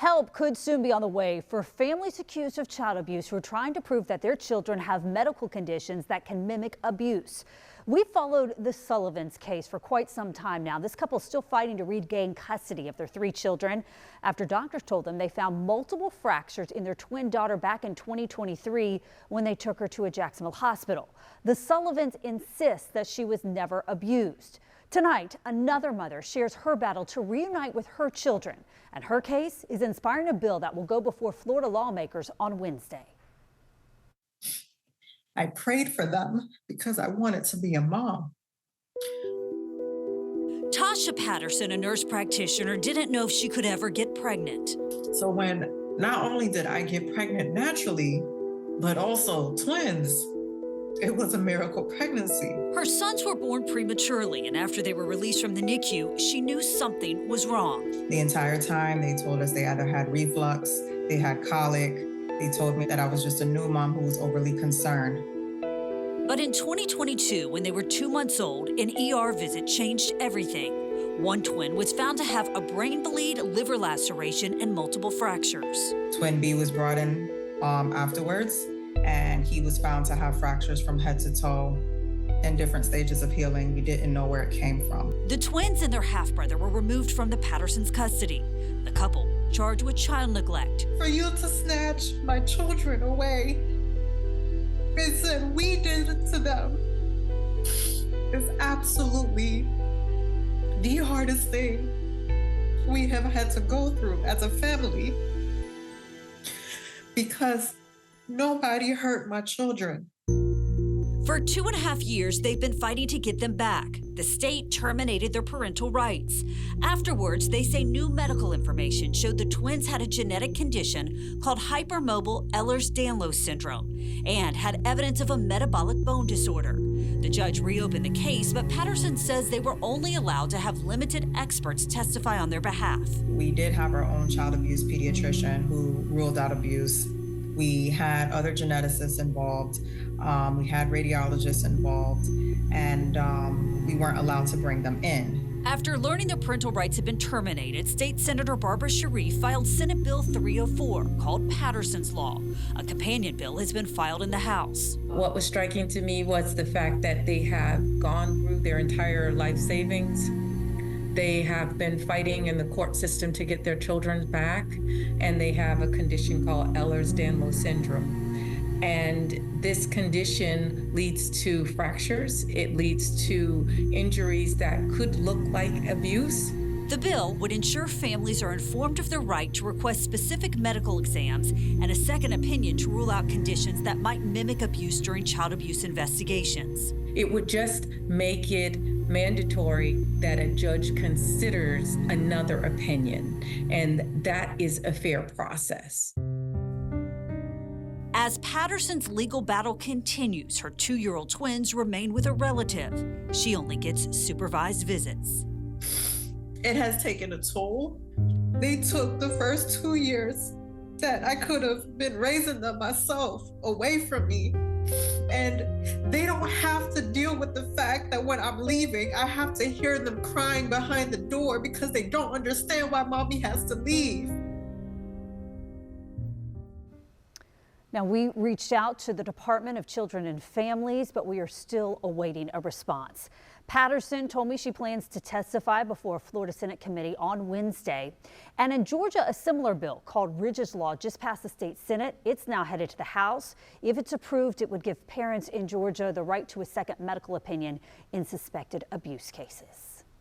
Help could soon be on the way for families accused of child abuse who are trying to prove that their children have medical conditions that can mimic abuse. We followed the Sullivan's case for quite some time now. This couple is still fighting to regain custody of their 3 children after doctors told them they found multiple fractures in their twin daughter back in 2023 when they took her to a Jacksonville hospital. The Sullivans insist that she was never abused. Tonight, another mother shares her battle to reunite with her children, and her case is inspiring a bill that will go before Florida lawmakers on Wednesday. I prayed for them because I wanted to be a mom. Tasha Patterson, a nurse practitioner, didn't know if she could ever get pregnant. So when not only did I get pregnant naturally, but also twins, it was a miracle pregnancy. Her sons were born prematurely, and after they were released from the NICU, she knew something was wrong. The entire time they told us they either had reflux, they had colic. They told me that I was just a new mom who was overly concerned. But in 2022, when they were 2 months old, an ER visit changed everything. One twin was found to have a brain bleed, liver laceration, and multiple fractures. Twin B was brought in afterwards, and he was found to have fractures from head to toe in different stages of healing. We didn't know where it came from. The twins and their half-brother were removed from the Pattersons' custody. The couple charged with child neglect. For you to snatch my children away and said we did it to them is absolutely the hardest thing we have had to go through as a family, because nobody hurt my children. For 2.5 years, they've been fighting to get them back. The state terminated their parental rights. Afterwards, they say new medical information showed the twins had a genetic condition called hypermobile Ehlers-Danlos syndrome and had evidence of a metabolic bone disorder. The judge reopened the case, but Patterson says they were only allowed to have limited experts testify on their behalf. We did have our own child abuse pediatrician who ruled out abuse. We had other geneticists involved. We had radiologists involved, and we weren't allowed to bring them in. After learning their parental rights had been terminated, State Senator Barbara Sharif filed Senate Bill 304, called Patterson's Law. A companion bill has been filed in the House. What was striking to me was the fact that they have gone through their entire life savings. They have been fighting in the court system to get their children back, and they have a condition called Ehlers-Danlos syndrome. And this condition leads to fractures. It leads to injuries that could look like abuse. The bill would ensure families are informed of their right to request specific medical exams and a second opinion to rule out conditions that might mimic abuse during child abuse investigations. It would just make it mandatory that a judge considers another opinion, and that is a fair process. As Patterson's legal battle continues, her 2-year-old twins remain with a relative. She only gets supervised visits. It has taken a toll. They took the first 2 years that I could have been raising them myself away from me. And they don't have to deal with the fact that when I'm leaving, I have to hear them crying behind the door because they don't understand why mommy has to leave. Now, we reached out to the Department of Children and Families, but we are still awaiting a response. Patterson told me she plans to testify before a Florida Senate committee on Wednesday. And in Georgia, a similar bill called Ridge's Law just passed the state Senate. It's now headed to the House. If it's approved, it would give parents in Georgia the right to a second medical opinion in suspected abuse cases.